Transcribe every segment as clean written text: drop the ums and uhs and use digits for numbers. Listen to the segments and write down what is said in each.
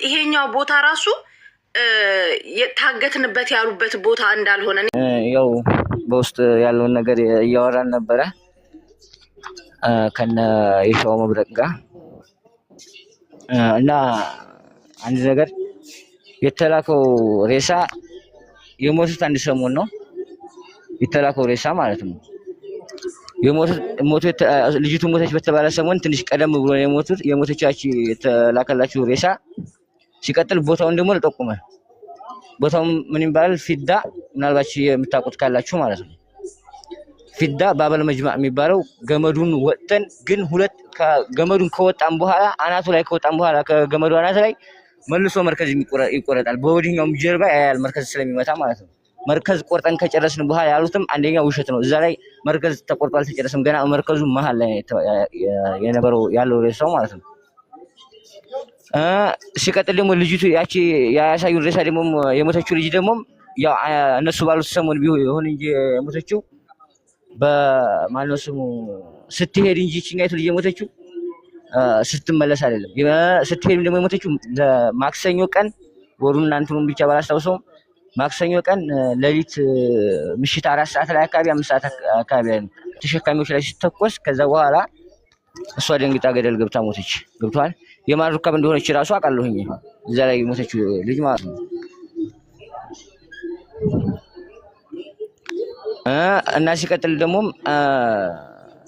ይሄኛው ቦታ ራሱ የታገትንበት ያሉበት ቦታ እንዳልሆነ ያው በውስጥ ያለውን ነገር እያወራን ነበረ ከነ የሻው መብረቅ ጋር እና አንድ ነገር የተላከው ሬሳ የሞቱት አንድ ሰሞን ነው የተላከው ሬሳ ማለት ነው። የሞቱት ልጅቱ ሞተች በተባለ ሰሞን ትንሽ ቀደም ብሎ የሞተቻች የተላከላችሁ ሬሳ ሲቀጥል ቦታውን ደግሞ ለጠቁመ ቦታው ምን ይባላል? ፊዳ ምናልባት የምታውቁት ካላችሁ ማለት ነው። ፊዳ ባበል መጅማዕ የሚባለው ገመዱን ወጥተን ግን ሁለት ገመዱን ከወጣን በኋላ አናቱ ላይ ከወጣን በኋላ ከገመዱ አናት ላይ መልሶ መርከዝ ይቆረጣል። በወዲኛውም ጀርባ ያያል መርከዝ ስለሚመታ ማለት ነው። መርከዝ ቆርጠን ከጨረስን በኋላ ያሉትም አንደኛ ውሸት ነው። እዛ ላይ መርከዝ ተቆርጧል ተጨረሰም ገና መርከዙ መሃል ላይ የነበረው ያለው ሬሳው ማለት ነው። ሲቀጥል ደግሞ ልጅቱ ያቺ ያሳዩን ሬሳ ደግሞ የሞተችው ልጅ ደግሞ ያው እነሱ ባሉት ሰሞን ቢሆን እንጂ የሞተችው በማነው ስሙ ስትሄድ እንጂ እቺኛይቱ ልጅ የሞተችው ስትመለስ አይደለም። ስትሄድ ደግሞ የሞተችው ማክሰኞ ቀን ወሩን እንትኑን ብቻ ባላስታውሰውም ማክሰኞ ቀን ሌሊት ምሽት 4 ሰዓት ላይ አካባቢ 5 ሰዓት አካባቢ ተሸካሚዎች ላይ ሲተኮስ ከዛ በኋላ እሷ ደንግጣ ገደል ገብታ ሞተች። ገብቷል። የማን ሩካብ እንደሆነች ራሱ አውቃለሁኝ እዛ ላይ ሞተች ልጅ ማለት ነው። እና ሲቀጥል ደግሞ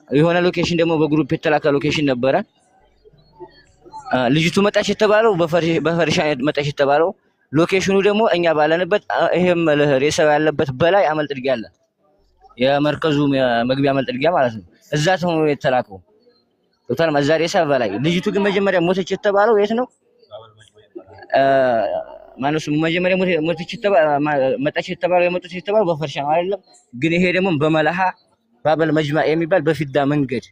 የሆነ ሎኬሽን ደግሞ በግሩፕ የተላከ ሎኬሽን ነበረ። ልጅቱ መጣች የተባለው በፈርሻ መጣች የተባለው ሎኬሽኑ ደግሞ እኛ ባለንበት ይሄም ሬሳው ያለበት በላይ አመልጥልጊያ አለ። የመርከዙ መግቢያ አመልጥልጊያ ማለት ነው። እዛ ተሆኖ የተላከው ዶክተር መዛሬሳ በላይ ልጅቱ ግን መጀመሪያ ሞተች የተባለው የት ነው? ማነው መጀመሪያ ሞተች መጣች የተባለው የመጡት የተባለው በፈርሻ ነው አይደለም። ግን ይሄ ደግሞ በመላሃ ባበል መጅማዕ የሚባል በፊዳ መንገድ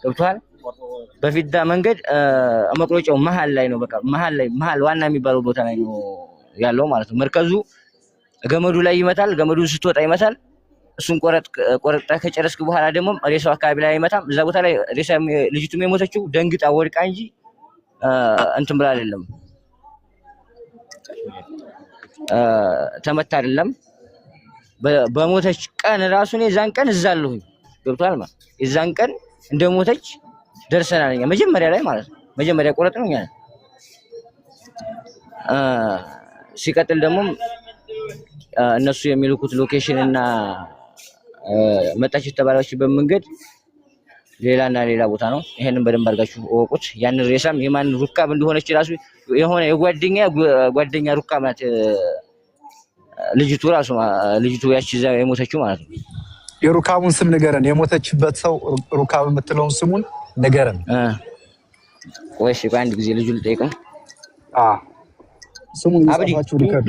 ገብቷል። በፊዳ መንገድ መቅሮጫው መሃል ላይ ነው። በቃ መሃል ዋና የሚባለው ቦታ ላይ ነው ያለው ማለት ነው። መርከዙ ገመዱ ላይ ይመታል። ገመዱን ስትወጣ ይመታል። እሱን ቆረጣ ከጨረስክ በኋላ ደግሞ ሬሳው አካባቢ ላይ አይመታም። እዛ ቦታ ላይ ሬሳ ልጅቱም የሞተችው ደንግጣ ወድቃ እንጂ እንትን ብላ አይደለም፣ ተመታ አይደለም። በሞተች ቀን ራሱ ነው የዛን ቀን እዛ አለሁኝ። ገብቷል ማለት የዛን ቀን እንደሞተች ደርሰናል እኛ መጀመሪያ ላይ ማለት ነው። መጀመሪያ ቆረጥ ነው እኛ። ሲቀጥል ደግሞ እነሱ የሚልኩት ሎኬሽን እና መጣች የተባለችበት መንገድ ሌላና ሌላ ቦታ ነው። ይሄንን በደንብ አድርጋችሁ ወቁት። ያን ሬሳም የማን ሩካብ እንደሆነች ራሱ የሆነ የጓደኛ ሩካብ ናት ልጅቱ ራሱ ልጅቱ ያቺ እዛ የሞተችው ማለት ነው። የሩካቡን ስም ንገረን። የሞተችበት ሰው ሩካብ የምትለውን ስሙን ንገረን። ወይስ በአንድ ጊዜ ልጁ ልጠይቀው? ስሙን ይጻፋችሁ ሪከርድ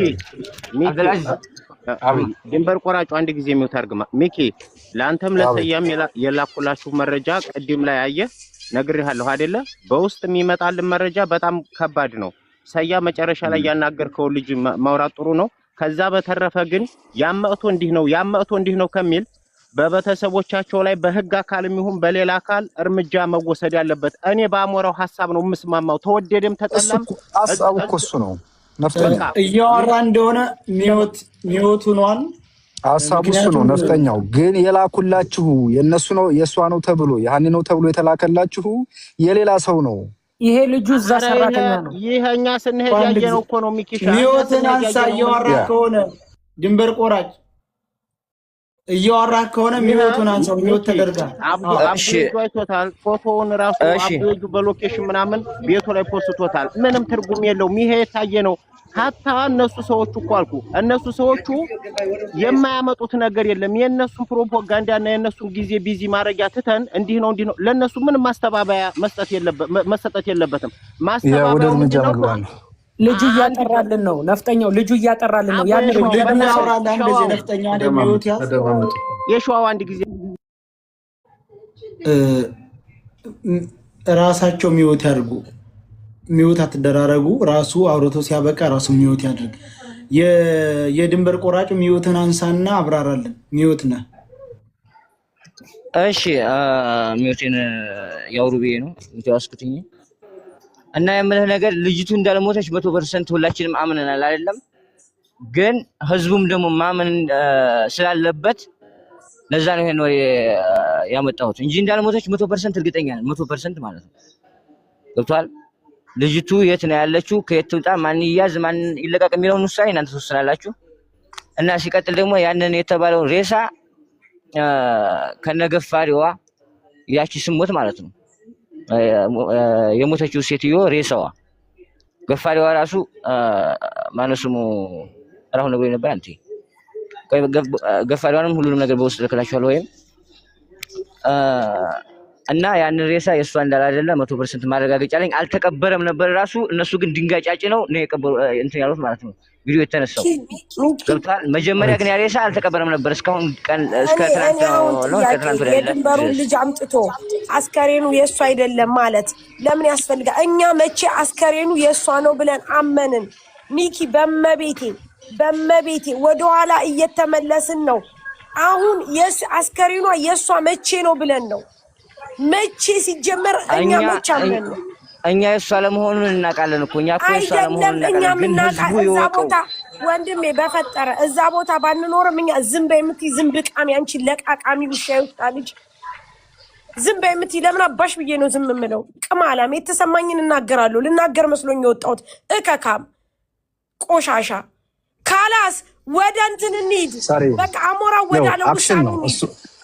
ድንበር ቆራጩ አንድ ጊዜ የሚውት አርግማ ሚኪ ላንተም ለሰያም የላኩላችሁ መረጃ ቀድም ላይ አየ ነግሬሃለሁ አይደለ? በውስጥ የሚመጣልን መረጃ በጣም ከባድ ነው። ሰያ መጨረሻ ላይ ያናገርከው ልጅ ማውራት ጥሩ ነው። ከዛ በተረፈ ግን ያመእቶ እንዲህ ነው ከሚል በቤተሰቦቻቸው ላይ በህግ አካልም ይሁን በሌላ አካል እርምጃ መወሰድ ያለበት እኔ ባሞራው ሐሳብ ነው የምስማማው። ተወደደም ተጠላም ሐሳቡ እኮ እሱ ነው። ነፍጠኛ እያወራ እንደሆነ ሚውት ሆኗል። ሐሳቡ እሱ ነው። ነፍጠኛው ግን የላኩላችሁ የነሱ ነው የሷ ነው ተብሎ ያኔ ነው ተብሎ የተላከላችሁ የሌላ ሰው ነው። ይሄ ልጁ እዛ ሰራተኛ ነው። ይሄኛ ስንሄድ ያየነው እኮ ነው። ሚኪሻ ሚውትን አንሳ። እያወራ ከሆነ ድንበር ቆራጭ እያወራ ከሆነ ሚውቱን አንሳው። ሚውት ተደርጋል። አይቶታል። ፎቶውን ራሱ አብጆ በሎኬሽን ምናምን ቤቱ ላይ ፖስቶታል። ምንም ትርጉም የለውም። ይሄ የታየ ነው። ሀታ እነሱ ሰዎቹ እኮ አልኩ እነሱ ሰዎቹ የማያመጡት ነገር የለም። የነሱን ፕሮፓጋንዳና የነሱን ጊዜ ቢዚ ማድረጊያ ትተን እንዲህ ነው ለነሱ ምንም ማስተባበያ መስጠት የለበትም። ማስተባበያው ልጁ እያጠራልን ነው። ነፍጠኛው ልጁ እያጠራልን ነው። ያን ልጁ ያወራል። አንድ ጊዜ ነፍጠኛ እንደሚውት የሸዋው አንድ ጊዜ ራሳቸው ሚውት ያድርጉ። ሚውት አትደራረጉ። ራሱ አውርቶ ሲያበቃ ራሱ ሚውት ያድርግ። የድንበር ቆራጩ ሚውትን አንሳና አብራራልን። ሚውት ነህ? እሺ ሚውትን ያውሩ ብዬ ነው እንት ያስኩትኝ እና የምልህ ነገር ልጅቱ እንዳልሞተች 100% ሁላችንም አምነናል አይደለም? ግን ህዝቡም ደግሞ ማመን ስላለበት ለዛ ነው ይሄን ወሬ ያመጣሁት እንጂ እንዳልሞተች 100% እርግጠኛ ነኝ። 100% ማለት ነው። ገብቷል? ልጅቱ የት ነው ያለችው? ከየት ትውጣ? ማን ይያዝ? ማን ይለቀቅ የሚለውን ውሳኔ እናንተ ትወስናላችሁ። እና ሲቀጥል ደግሞ ያንን የተባለውን ሬሳ ከነገፋሪዋ ያቺ ስሞት ማለት ነው የሞተችው ሴትዮ ሬሳዋ ገፋሪዋ ራሱ ማነው ስሙ አሁን ነው ነበር አንተ ገፋሪዋንም ሁሉንም ነገር በውስጥ ልከላችኋለሁ ወይም እና ያን ሬሳ የሷ እንዳላደለ 100% ማረጋገጫ አለኝ። አልተቀበረም ነበር ራሱ እነሱ ግን ድንጋይ ጫጭ ነው የቀበሩ እንትን ያሉት ማለት ነው ቪዲዮ የተነሳው ገብቷል። መጀመሪያ ግን ያ ሬሳ አልተቀበረም ነበር እስካሁን ቀን እስከ ትናንት ነው ከትናንት ወዲያ የድንበሩ ልጅ አምጥቶ አስከሬኑ የሷ አይደለም ማለት ለምን ያስፈልጋል? እኛ መቼ አስከሬኑ የሷ ነው ብለን አመንን? ሚኪ በመቤቴ ወደኋላ እየተመለስን ነው። አሁን አስከሬኗ የሷ መቼ ነው ብለን ነው መቼ ሲጀመር እኛ መቼ አመን ነው? እኛ የሷ ለመሆኑን እናውቃለን እኮ እኛ እኮ የሷ ለመሆኑን እናውቃለን። ግን ህዝቡ ይወቀው ወንድሜ በፈጠረ እዛ ቦታ ባንኖርም እኛ ዝም በምትይ ዝም ብቃሚ አንቺ ለቃቃሚ ብሻይ ወጣልሽ ዝም በምትይ ለምን አባሽ ብዬ ነው ዝም የምለው? ቅማላም የተሰማኝን እናገራለሁ። ልናገር መስሎኝ የወጣሁት እከካም ቆሻሻ ካላስ ወደ እንትን እንሂድ። በቃ አሞራ ወዳለው አክሽን ነው እሱ።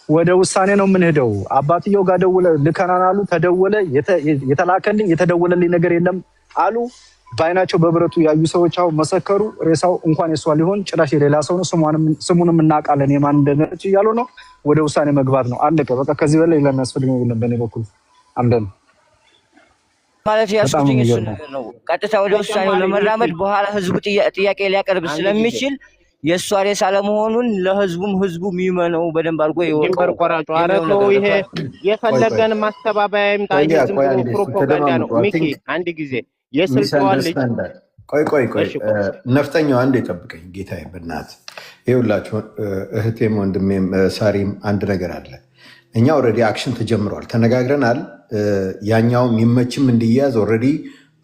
ወደ ውሳኔ ነው የምንሄደው። አባትየው ጋር ደውለ ልከናን አሉ። ተደወለ። የተላከልኝ የተደወለልኝ ነገር የለም አሉ። በአይናቸው በብረቱ ያዩ ሰዎች አሁን መሰከሩ። ሬሳው እንኳን የሷ ሊሆን ጭራሽ የሌላ ሰው ነው። ስሙንም እናውቃለን የማን እንደነች እያሉ ነው። ወደ ውሳኔ መግባት ነው። አለቀ በቃ። ከዚህ በላይ ለሚያስፈልግ ነው የለም። በእኔ በኩል አንደን ማለት ያስኩትኝ እሱ ነገር ነው። ቀጥታ ወደ ውሳኔው ለመራመድ በኋላ ህዝቡ ጥያቄ ሊያቀርብ ስለሚችል የሷ ሬሳ ለመሆኑን ለህዝቡም ህዝቡም ይመነው በደንብ አድርጎ ይወቀው። ድንበር ቆራጩ አረቶ ይሄ የፈለገን ማስተባበያ ይምጣ። ይሄ ዝም ብሎ ፕሮፓጋንዳ ነው። ሚኪ አንድ ጊዜ የስልጣን ልጅ ቆይ ነፍጠኛው አንድ ይጠብቀኝ ጌታዬ በእናትህ ይኸውላችሁ እህቴም ወንድሜም ሳሪም አንድ ነገር አለ። እኛ ኦልሬዲ አክሽን ተጀምሯል፣ ተነጋግረናል። ያኛው የሚመችም እንዲያዝ ኦልሬዲ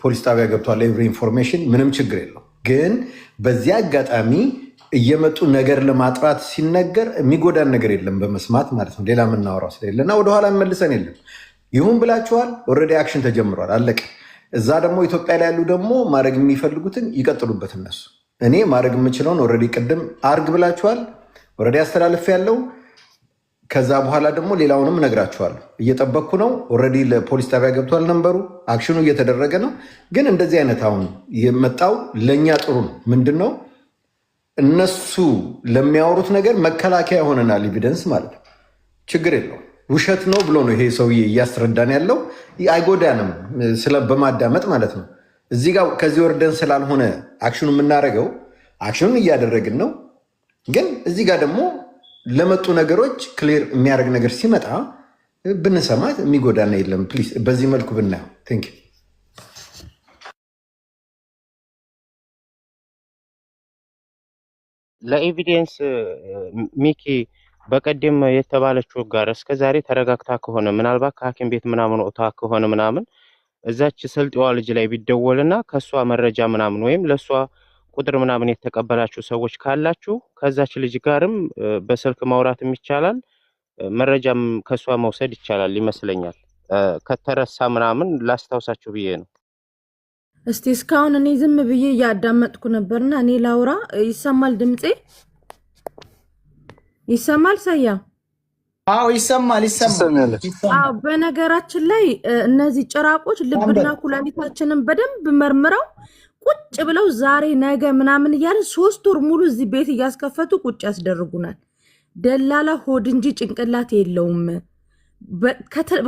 ፖሊስ ጣቢያ ገብቷል። ኤቭሪ ኢንፎርሜሽን ምንም ችግር የለው። ግን በዚህ አጋጣሚ እየመጡ ነገር ለማጥራት ሲነገር የሚጎዳን ነገር የለም በመስማት ማለት ነው። ሌላ የምናወራው ስለሌለ እና ወደኋላ መልሰን የለም። ይሁን ብላችኋል። ኦልሬዲ አክሽን ተጀምሯል፣ አለቀ። እዛ ደግሞ ኢትዮጵያ ላይ ያሉ ደግሞ ማድረግ የሚፈልጉትን ይቀጥሉበት እነሱ። እኔ ማድረግ የምችለውን ኦልሬዲ ቅድም አርግ ብላችኋል፣ ኦልሬዲ አስተላልፍ ያለው። ከዛ በኋላ ደግሞ ሌላውንም እነግራችኋለሁ። እየጠበቅኩ ነው። ኦልሬዲ ለፖሊስ ጣቢያ ገብቷል ነበሩ። አክሽኑ እየተደረገ ነው። ግን እንደዚህ አይነት አሁን የመጣው ለእኛ ጥሩ ነው። ምንድን ነው እነሱ ለሚያወሩት ነገር መከላከያ ሆነናል፣ ኤቪደንስ ማለት ነው። ችግር የለው። ውሸት ነው ብሎ ነው ይሄ ሰውዬ እያስረዳን ያለው። አይጎዳንም በማዳመጥ ማለት ነው። እዚህ ጋር ከዚህ ወርደን ስላልሆነ አክሽኑ የምናደርገው አክሽኑን እያደረግን ነው። ግን እዚህ ጋር ደግሞ ለመጡ ነገሮች ክሊር የሚያደርግ ነገር ሲመጣ ብንሰማት የሚጎዳና የለም። ፕሊዝ በዚህ መልኩ ብናየው። ቴንክ ዩ። ለኤቪደንስ ሚኪ በቀደም የተባለችው ጋር እስከዛሬ ተረጋግታ ከሆነ ምናልባት ከሐኪም ቤት ምናምን ወጣ ከሆነ ምናምን እዛች ስልጤዋ ልጅ ላይ ቢደወልና ከሷ መረጃ ምናምን ወይም ለሷ ቁጥር ምናምን የተቀበላችሁ ሰዎች ካላችሁ ከዛች ልጅ ጋርም በስልክ ማውራትም ይቻላል፣ መረጃም ከሷ መውሰድ ይቻላል ይመስለኛል። ከተረሳ ምናምን ላስታውሳችሁ ብዬ ነው። እስቲ እስካሁን እኔ ዝም ብዬ እያዳመጥኩ ነበርና እኔ ላውራ። ይሰማል? ድምጼ ይሰማል? ሰያ? አዎ ይሰማል። አዎ። በነገራችን ላይ እነዚህ ጭራቆች ልብና ኩላሊታችንን በደንብ መርምረው ቁጭ ብለው ዛሬ ነገ ምናምን እያልን 3 ወር ሙሉ እዚህ ቤት እያስከፈቱ ቁጭ ያስደርጉናል። ደላላ ሆድ እንጂ ጭንቅላት የለውም።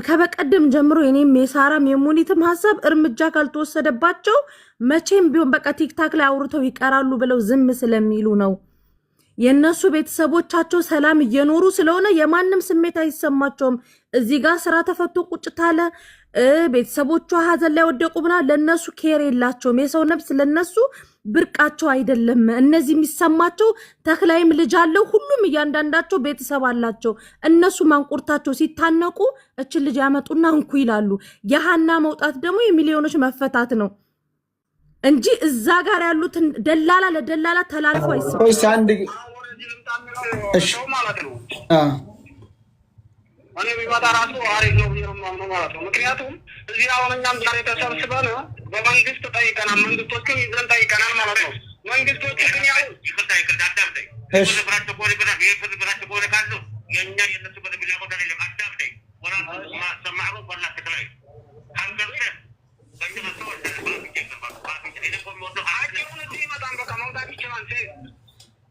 ከበቀደም ጀምሮ የኔም የሳራም የሙኒትም ሀሳብ እርምጃ ካልተወሰደባቸው መቼም ቢሆን በቃ ቲክታክ ላይ አውርተው ይቀራሉ ብለው ዝም ስለሚሉ ነው። የነሱ ቤተሰቦቻቸው ሰላም እየኖሩ ስለሆነ የማንም ስሜት አይሰማቸውም። እዚህ ጋር ስራ ተፈቶ ቁጭ ታለ ቤተሰቦቿ ሀዘን ላይ ወደቁ ብና ለነሱ ኬር የላቸውም። የሰው ነፍስ ለነሱ ብርቃቸው አይደለም። እነዚህ የሚሰማቸው ተክላይም ልጅ አለው፣ ሁሉም እያንዳንዳቸው ቤተሰብ አላቸው። እነሱ ማንቁርታቸው ሲታነቁ እችን ልጅ ያመጡና እንኩ ይላሉ። የሃና መውጣት ደግሞ የሚሊዮኖች መፈታት ነው እንጂ እዛ ጋር ያሉትን ደላላ ለደላላ ተላልፎ አይሰጥም። እኔ ቢመጣ ራሱ አሪፍ ነው ብዬ ነው የማምነው ማለት ነው። ምክንያቱም እዚህ አሁን እኛም ዛሬ ተሰብስበን በመንግስት ጠይቀናል፣ መንግስቶችን ይዘን ጠይቀናል ማለት ነው። መንግስቶቹ ግን ያው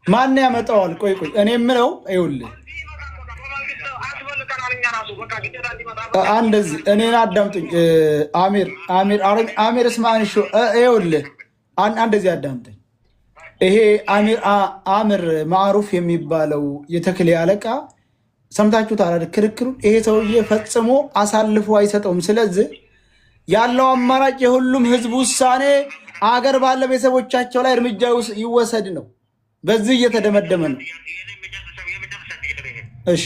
ማን ያመጣዋል? ቆይ እኔ የምለው ይኸውልህ እንደዚህ እኔን አዳምጡኝ። አሚር እስማን ሾ ይኸውልህ እንደዚህ አዳምጠኝ። ይሄ አሚር ማዕሩፍ የሚባለው የተክሌ አለቃ ሰምታችሁታል ክርክሩን። ይሄ ሰውዬ ፈጽሞ አሳልፎ አይሰጠውም። ስለዚህ ያለው አማራጭ የሁሉም ህዝብ ውሳኔ አገር ባለ ቤተሰቦቻቸው ላይ እርምጃ ይወሰድ ነው። በዚህ እየተደመደመ ነው። እሺ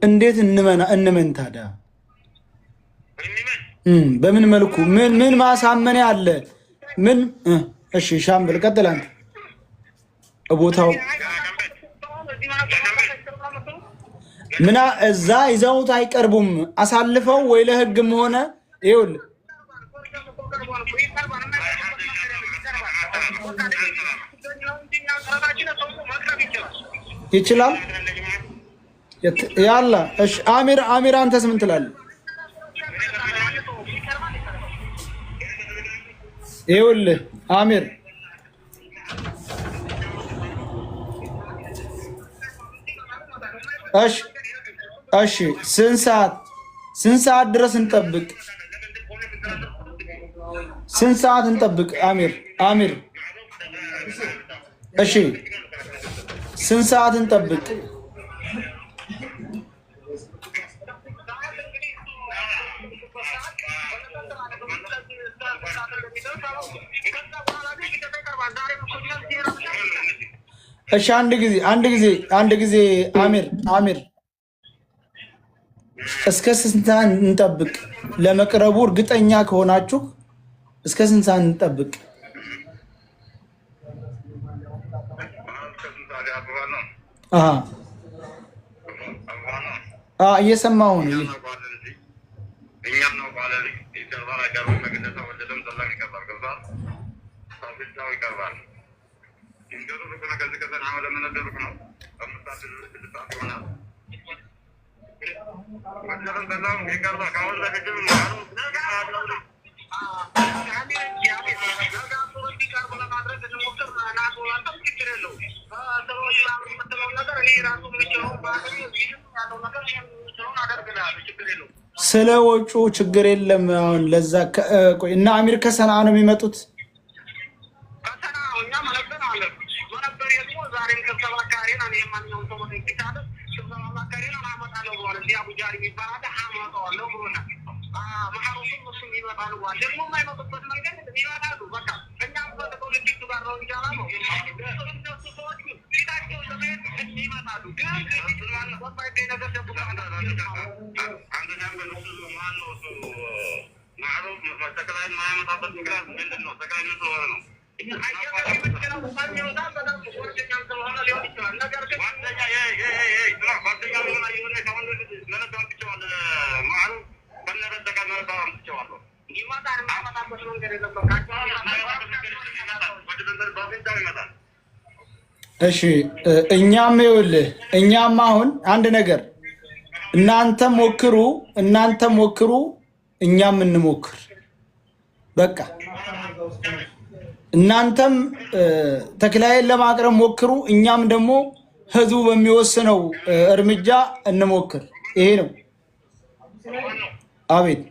እንዴት እንመን ታዲያ? በምን መልኩ ምን ማሳመንያ አለ? ምን እሺ ሻምበል ቀጥል አንተ። ቦታው ምና እዛ ይዘውት አይቀርቡም አሳልፈው ወይ ለህግም ሆነ ይኸውልህ ይችላል ያላ። እሺ አሚር አንተስ ምን ትላለህ? ይኸውልህ አሚር እሺ ስንት ሰዓት ድረስ እንጠብቅ? ስንት ሰዓት እንጠብቅ? አሚር እሺ ስንት ሰዓት እንጠብቅ? እሺ አንድ ጊዜ አሚር እስከ ስንት ሰዓት እንጠብቅ? ለመቅረቡ እርግጠኛ ከሆናችሁ እስከ ስንት ሰዓት እንጠብቅ? እየሰማሁ ነው። ስለ ወጩ ችግር የለም። አሁን ለዛ እና አሚር ከሰና ነው የሚመጡት። እሺ እኛም አሁን አንድ ነገር እናንተም ሞክሩ እኛም እንሞክር። በቃ እናንተም ተክላይን ለማቅረብ ሞክሩ፣ እኛም ደግሞ ህዝቡ በሚወስነው እርምጃ እንሞክር። ይሄ ነው። አቤት